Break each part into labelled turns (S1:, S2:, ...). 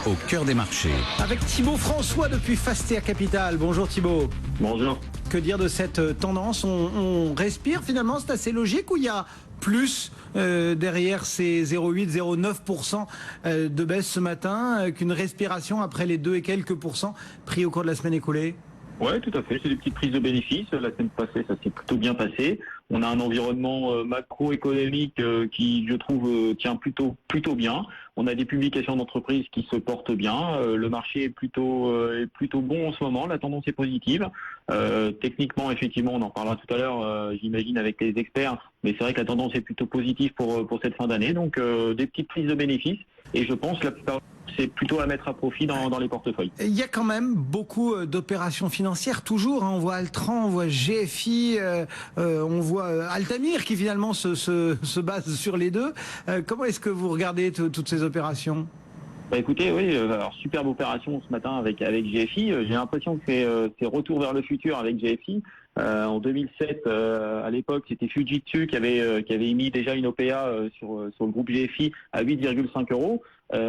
S1: au cœur des marchés.
S2: Avec Thibaut François depuis Fastea Capital. Bonjour Thibaut.
S3: Bonjour.
S2: Que dire de cette tendance? On respire finalement, c'est assez logique, ou il y a plus derrière ces 0,8, 0,9% de baisse ce matin qu'une respiration après les 2 et quelques pourcents pris au cours de la semaine écoulée?
S3: Ouais, tout à fait. C'est des petites prises de bénéfices. La semaine passée, ça s'est plutôt bien passé. On a un environnement macroéconomique qui, je trouve, tient plutôt bien. On a des publications d'entreprises qui se portent bien. Le marché est plutôt bon en ce moment. La tendance est positive. Techniquement, effectivement, on en parlera tout à l'heure, j'imagine, avec les experts. Mais c'est vrai que la tendance est plutôt positive pour cette fin d'année. Donc, des petites prises de bénéfices. Et je pense que la plupart, c'est plutôt à mettre à profit dans les portefeuilles.
S2: Il y a quand même beaucoup d'opérations financières, toujours. On voit Altran, on voit GFI, on voit Altamir qui finalement se base sur les deux. Comment est-ce que vous regardez toutes ces opérations?
S3: Bah écoutez, oui, alors superbe opération ce matin avec GFI. J'ai l'impression que c'est retour vers le futur avec GFI. En 2007, à l'époque, c'était Fujitsu qui avait émis déjà une OPA sur le groupe GFI à 8,5 euros.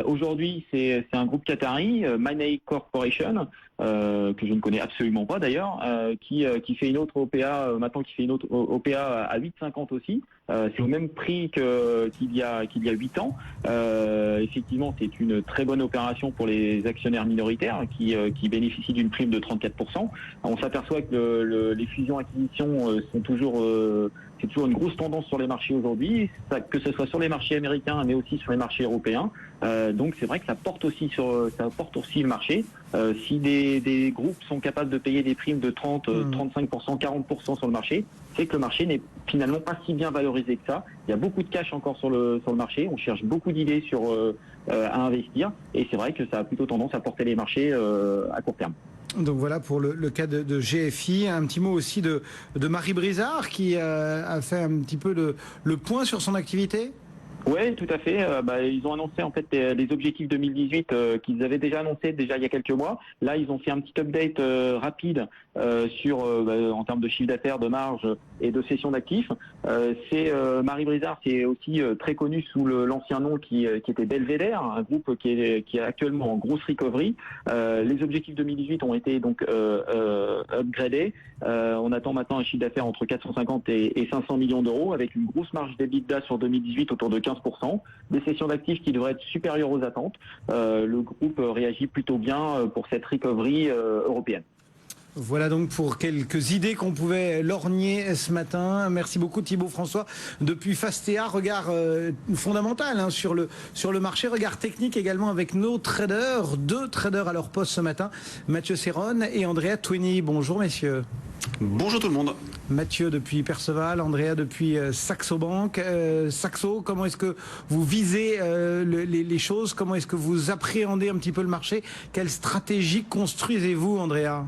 S3: Aujourd'hui, c'est un groupe qatari, Manei Corporation, que je ne connais absolument pas d'ailleurs, qui fait une autre OPA maintenant, qui fait une autre OPA à 8,50 aussi. C'est au même prix qu'il y a 8 ans. Effectivement, c'est une très bonne opération pour les actionnaires minoritaires qui bénéficient d'une prime de 34%. On s'aperçoit que les fusions-acquisitions sont toujours c'est toujours une grosse tendance sur les marchés aujourd'hui, que ce soit sur les marchés américains, mais aussi sur les marchés européens. Donc c'est vrai que ça porte aussi le marché. Si des groupes sont capables de payer des primes de 30, 35%, 40% sur le marché, c'est que le marché n'est finalement pas si bien valorisé que ça. Il y a beaucoup de cash encore sur le marché. On cherche beaucoup d'idées à investir. Et c'est vrai que ça a plutôt tendance à porter les marchés à court terme.
S2: Donc voilà pour le cas de GFI. Un petit mot aussi de Marie Brizard qui a fait un petit peu le point sur son activité.
S3: Oui, tout à fait. Ils ont annoncé en fait les objectifs 2018 qu'ils avaient déjà annoncés il y a quelques mois. Là, ils ont fait un petit update rapide en termes de chiffre d'affaires, de marge et de cession d'actifs. Marie Brizard, c'est aussi très connu sous l'ancien nom qui était Belvédère, un groupe qui est actuellement en grosse recovery. Les objectifs 2018 ont été donc upgradés. On attend maintenant un chiffre d'affaires entre 450 et 500 millions d'euros avec une grosse marge d'EBITDA sur 2018 autour de 15%, des cessions d'actifs qui devraient être supérieures aux attentes. Le groupe réagit plutôt bien pour cette recovery européenne.
S2: Voilà donc pour quelques idées qu'on pouvait lorgner ce matin. Merci beaucoup Thibaut François depuis Fastea. Regard fondamental sur le marché, regard technique également avec nos traders, 2 traders à leur poste ce matin, Mathieu Serron et Andrea Tweny. Bonjour messieurs.
S4: Bonjour tout le monde.
S2: Mathieu depuis Perceval, Andrea depuis Saxo Bank. Saxo, comment est-ce que vous visez les choses? Comment est-ce que vous appréhendez un petit peu le marché? Quelle stratégie construisez-vous, Andrea?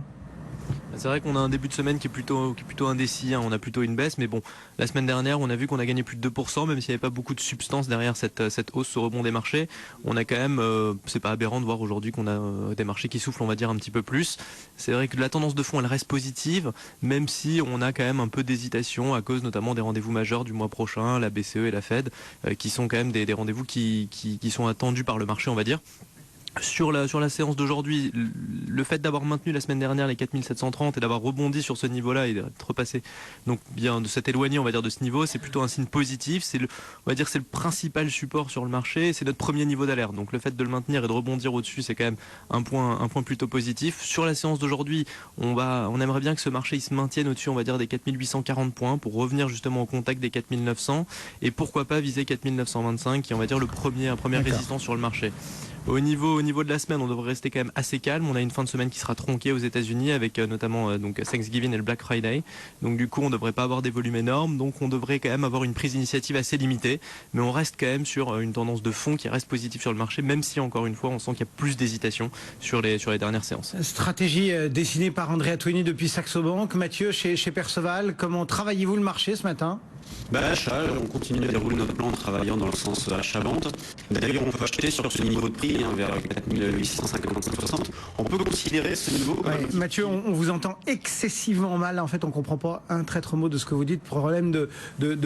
S5: C'est vrai qu'on a un début de semaine qui est plutôt indécis, on a plutôt une baisse, mais bon, la semaine dernière on a vu qu'on a gagné plus de 2%, même s'il n'y avait pas beaucoup de substance derrière cette hausse, ce rebond des marchés. On a quand même, c'est pas aberrant de voir aujourd'hui qu'on a des marchés qui soufflent, on va dire, un petit peu plus. C'est vrai que la tendance de fond elle reste positive, même si on a quand même un peu d'hésitation à cause notamment des rendez-vous majeurs du mois prochain, la BCE et la Fed, qui sont quand même des rendez-vous qui sont attendus par le marché, on va dire. Sur la séance d'aujourd'hui, le fait d'avoir maintenu la semaine dernière les 4730 et d'avoir rebondi sur ce niveau-là et d'être repassé, donc bien de s'être éloigné, on va dire, de ce niveau, c'est plutôt un signe positif. C'est le principal support sur le marché, c'est notre premier niveau d'alerte. Donc le fait de le maintenir et de rebondir au-dessus, c'est quand même un point plutôt positif. Sur la séance d'aujourd'hui, on aimerait bien que ce marché il se maintienne au-dessus, on va dire, des 4840 points pour revenir justement au contact des 4900 et pourquoi pas viser 4925 qui est, on va dire, première résistance sur le marché. Au niveau de la semaine, on devrait rester quand même assez calme. On a une fin de semaine qui sera tronquée aux États-Unis avec notamment Thanksgiving et le Black Friday. Donc du coup, on ne devrait pas avoir des volumes énormes. Donc on devrait quand même avoir une prise d'initiative assez limitée. Mais on reste quand même sur une tendance de fond qui reste positive sur le marché, même si encore une fois, on sent qu'il y a plus d'hésitation sur les dernières séances.
S2: Stratégie dessinée par Andrea Tweny depuis Saxo Bank. Mathieu, chez Perceval, comment travaillez-vous le marché ce matin ?
S1: Achat, on continue à dérouler notre plan en travaillant dans le sens achat-vente. D'ailleurs, on peut acheter sur ce niveau de prix, vers 4855-60. On peut considérer ce niveau.
S2: Mathieu, on vous entend excessivement mal. En fait, on comprend pas un traître mot de ce que vous dites. Problème de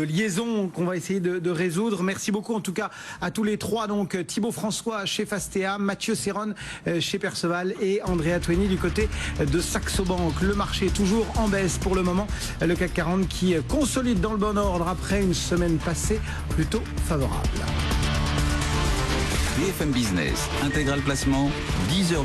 S2: liaison qu'on va essayer de résoudre. Merci beaucoup en tout cas à tous les trois. Donc Thibaut François chez Fastea, Mathieu Serron chez Perceval et Andrea Tweni du côté de Saxo Bank. Le marché est toujours en baisse pour le moment. Le CAC 40 qui consolide dans le bon ordre après une semaine passée plutôt favorable.
S4: BFM Business, intégral placement, 10h.